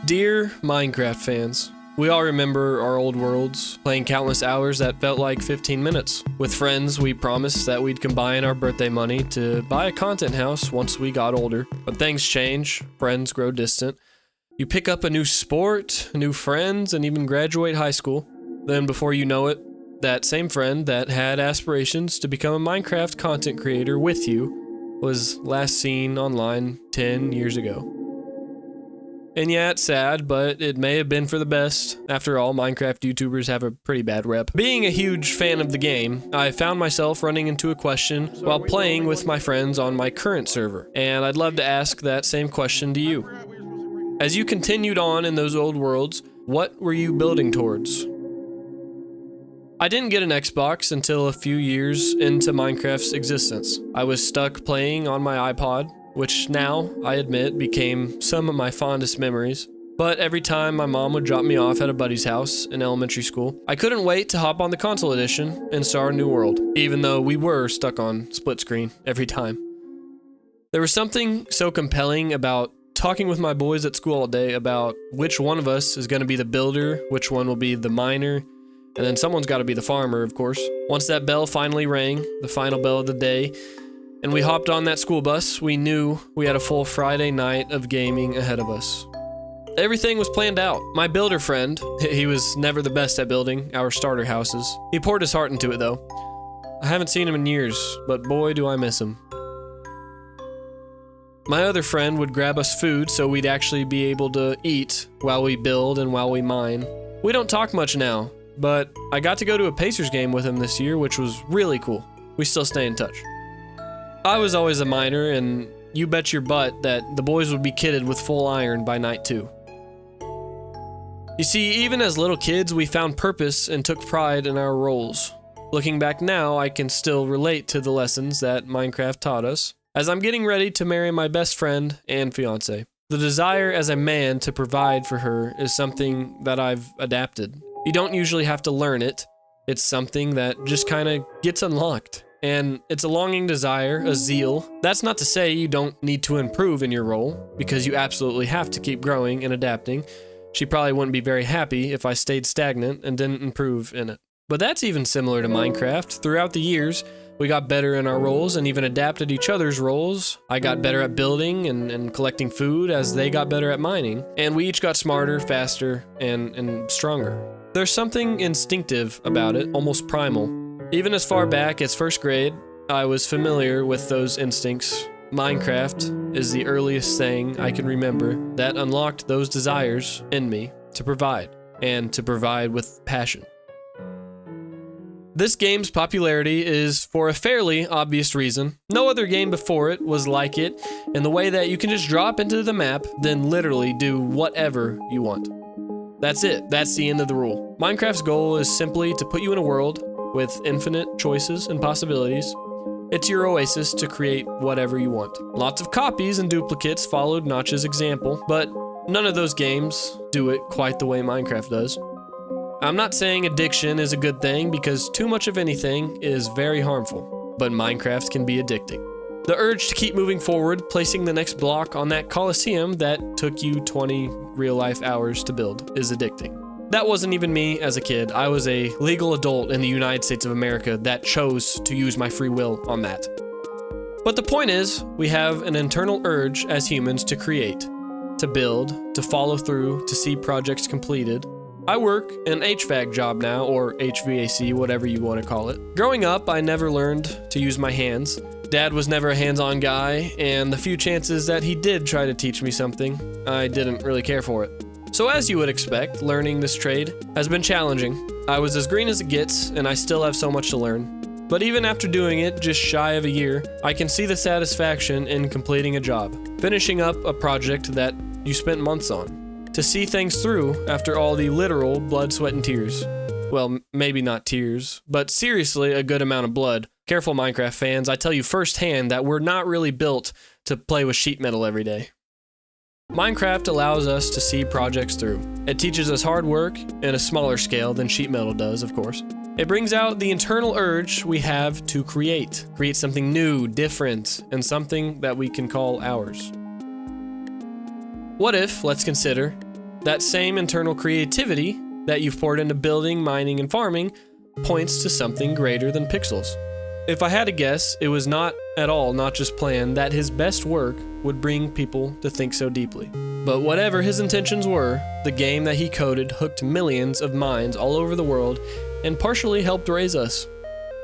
Dear Minecraft fans, we all remember our old worlds, playing countless hours that felt like 15 minutes. With friends, we promised that we'd combine our birthday money to buy a content house once we got older. But things change, friends grow distant. You pick up a new sport, new friends, and even graduate high school. Then before you know it, that same friend that had aspirations to become a Minecraft content creator with you was last seen online 10 years ago. And yeah, it's sad, but it may have been for the best. After all, Minecraft YouTubers have a pretty bad rep. Being a huge fan of the game, I found myself running into a question while playing with my friends on my current server, and I'd love to ask that same question to you. As you continued on in those old worlds, what were you building towards? I didn't get an Xbox until a few years into Minecraft's existence. I was stuck playing on my iPod, which now, I admit, became some of my fondest memories. But every time my mom would drop me off at a buddy's house in elementary school, I couldn't wait to hop on the console edition and start a new world, even though we were stuck on split screen every time. There was something so compelling about talking with my boys at school all day about which one of us is going to be the builder, which one will be the miner, and then someone's got to be the farmer, of course. Once that bell finally rang, the final bell of the day, and we hopped on that school bus, we knew we had a full Friday night of gaming ahead of us. Everything was planned out. My builder friend, he was never the best at building our starter houses. He poured his heart into it though. I haven't seen him in years, but boy do I miss him. My other friend would grab us food so we'd actually be able to eat while we build and while we mine. We don't talk much now, but I got to go to a Pacers game with him this year, which was really cool. We still stay in touch. I was always a miner, and you bet your butt that the boys would be kitted with full iron by night 2. You see, even as little kids, we found purpose and took pride in our roles. Looking back now, I can still relate to the lessons that Minecraft taught us, as I'm getting ready to marry my best friend and fiance. The desire as a man to provide for her is something that I've adapted. You don't usually have to learn it. It's something that just kind of gets unlocked. And it's a longing desire, a zeal. That's not to say you don't need to improve in your role, because you absolutely have to keep growing and adapting. She probably wouldn't be very happy if I stayed stagnant and didn't improve in it. But that's even similar to Minecraft. Throughout the years, we got better in our roles and even adapted each other's roles. I got better at building and collecting food as they got better at mining. And we each got smarter, faster, and stronger. There's something instinctive about it, almost primal. Even as far back as first grade, I was familiar with those instincts. Minecraft is the earliest thing I can remember that unlocked those desires in me to provide, and to provide with passion. This game's popularity is for a fairly obvious reason. No other game before it was like it in the way that you can just drop into the map, then literally do whatever you want. That's it. That's the end of the rule. Minecraft's goal is simply to put you in a world with infinite choices and possibilities. It's your oasis to create whatever you want. Lots of copies and duplicates followed Notch's example, but none of those games do it quite the way Minecraft does. I'm not saying addiction is a good thing, because too much of anything is very harmful, but Minecraft can be addicting. The urge to keep moving forward, placing the next block on that Coliseum that took you 20 real-life hours to build, is addicting. That wasn't even me as a kid. I was a legal adult in the United States of America that chose to use my free will on that. But the point is, we have an internal urge as humans to create, to build, to follow through, to see projects completed. I work an HVAC job now, or HVAC, whatever you want to call it. Growing up, I never learned to use my hands. Dad was never a hands-on guy, and the few chances that he did try to teach me something, I didn't really care for it. So as you would expect, learning this trade has been challenging. I was as green as it gets, and I still have so much to learn. But even after doing it just shy of a year, I can see the satisfaction in completing a job, finishing up a project that you spent months on, to see things through after all the literal blood, sweat, and tears. Well, maybe not tears, but seriously a good amount of blood. Careful, Minecraft fans, I tell you firsthand that we're not really built to play with sheet metal every day. Minecraft allows us to see projects through. It teaches us hard work in a smaller scale than sheet metal does, of course. It brings out the internal urge we have to create something new, different, and something that we can call ours. What if, let's consider, That same internal creativity that you've poured into building, mining, and farming points to something greater than pixels. If I had to guess, it was not at all not just planned that his best work would bring people to think so deeply. But whatever his intentions were, the game that he coded hooked millions of minds all over the world and partially helped raise us.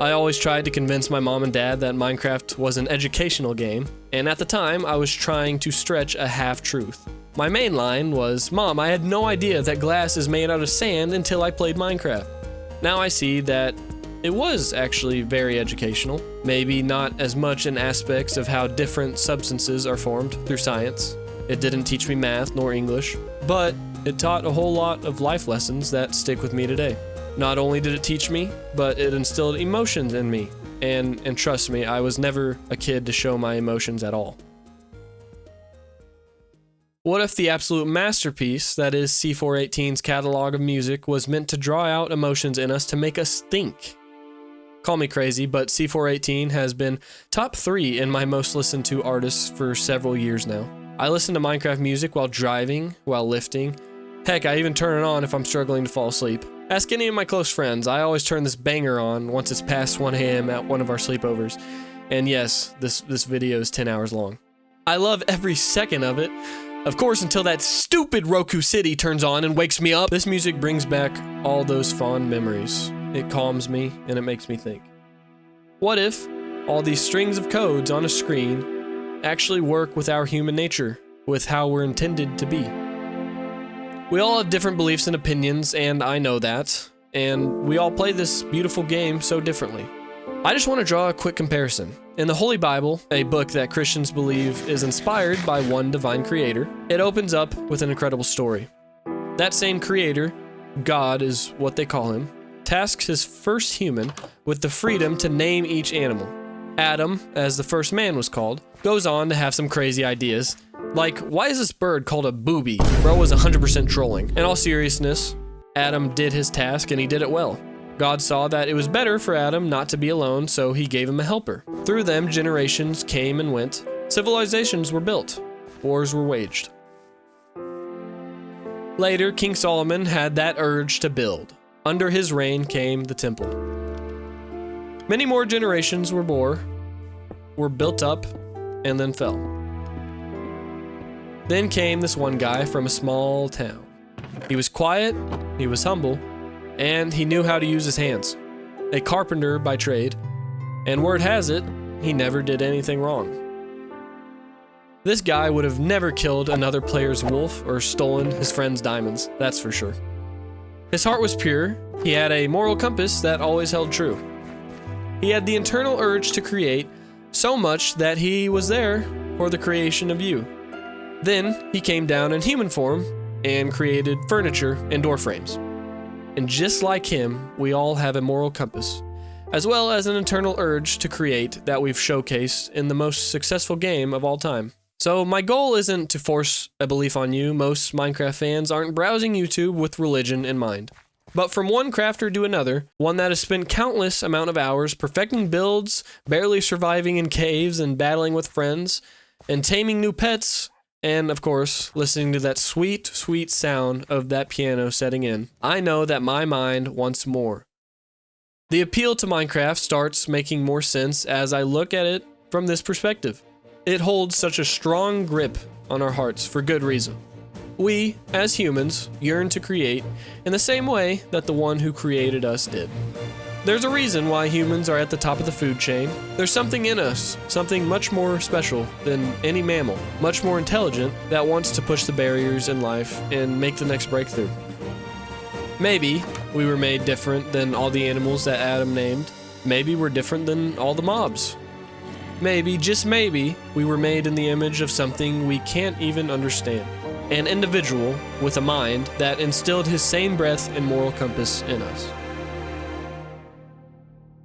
I always tried to convince my mom and dad that Minecraft was an educational game, and at the time I was trying to stretch a half-truth. My main line was, "Mom, I had no idea that glass is made out of sand until I played Minecraft." Now I see that it was actually very educational, maybe not as much in aspects of how different substances are formed through science. It didn't teach me math nor English, but it taught a whole lot of life lessons that stick with me today. Not only did it teach me, but it instilled emotions in me, and trust me, I was never a kid to show my emotions at all. What if the absolute masterpiece that is C418's catalog of music was meant to draw out emotions in us to make us think? Call me crazy, but C418 has been top 3 in my most listened to artists for several years now. I listen to Minecraft music while driving, while lifting. Heck, I even turn it on if I'm struggling to fall asleep. Ask any of my close friends, I always turn this banger on once it's past 1 a.m. at one of our sleepovers. And yes, this video is 10 hours long. I love every second of it. Of course, until that stupid Roku City turns on and wakes me up. This music brings back all those fond memories. It calms me and it makes me think. What if all these strings of codes on a screen actually work with our human nature, with how we're intended to be? We all have different beliefs and opinions, and I know that, and we all play this beautiful game so differently. I just want to draw a quick comparison. In the Holy Bible, a book that Christians believe is inspired by one divine creator, it opens up with an incredible story. That same creator, God is what they call him, tasks his first human with the freedom to name each animal. Adam, as the first man was called, goes on to have some crazy ideas. Like, why is this bird called a booby? Bro was 100% trolling. In all seriousness, Adam did his task and he did it well. God saw that it was better for Adam not to be alone, so he gave him a helper. Through them, generations came and went. Civilizations were built. Wars were waged. Later, King Solomon had that urge to build. Under his reign came the temple. Many more generations were built up, and then fell. Then came this one guy from a small town. He was quiet, he was humble, and he knew how to use his hands. A carpenter by trade, and word has it, he never did anything wrong. This guy would have never killed another player's wolf or stolen his friend's diamonds, that's for sure. His heart was pure, he had a moral compass that always held true. He had the internal urge to create so much that he was there for the creation of you. Then he came down in human form and created furniture and door frames. And just like him, we all have a moral compass, as well as an internal urge to create that we've showcased in the most successful game of all time. So my goal isn't to force a belief on you. Most Minecraft fans aren't browsing YouTube with religion in mind. But from one crafter to another, one that has spent countless amount of hours perfecting builds, barely surviving in caves and battling with friends, and taming new pets, and of course, listening to that sweet, sweet sound of that piano setting in, I know that my mind wants more. The appeal to Minecraft starts making more sense as I look at it from this perspective. It holds such a strong grip on our hearts for good reason. We, as humans, yearn to create in the same way that the one who created us did. There's a reason why humans are at the top of the food chain. There's something in us, something much more special than any mammal, much more intelligent, that wants to push the barriers in life and make the next breakthrough. Maybe we were made different than all the animals that Adam named. Maybe we're different than all the mobs. Maybe, just maybe, we were made in the image of something we can't even understand. An individual with a mind that instilled his same breath and moral compass in us.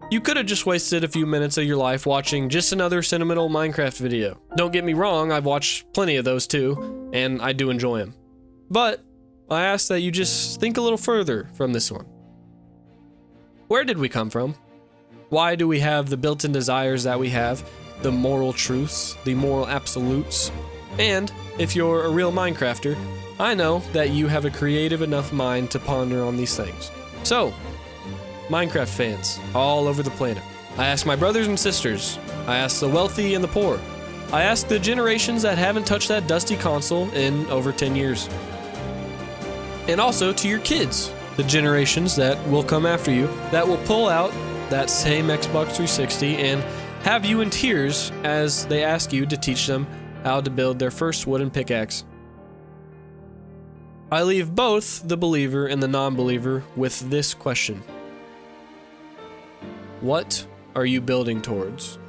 You could have just wasted a few minutes of your life watching just another sentimental Minecraft video. Don't get me wrong, I've watched plenty of those too, and I do enjoy them. But I ask that you just think a little further from this one. Where did we come from? Why do we have the built-in desires that we have, the moral truths, the moral absolutes? And if you're a real Minecrafter, I know that you have a creative enough mind to ponder on these things. So, Minecraft fans all over the planet, I ask my brothers and sisters, I ask the wealthy and the poor, I ask the generations that haven't touched that dusty console in over 10 years. And also to your kids, the generations that will come after you, that will pull out that same Xbox 360 and have you in tears as they ask you to teach them how to build their first wooden pickaxe. I leave both the believer and the non-believer with this question. What are you building towards?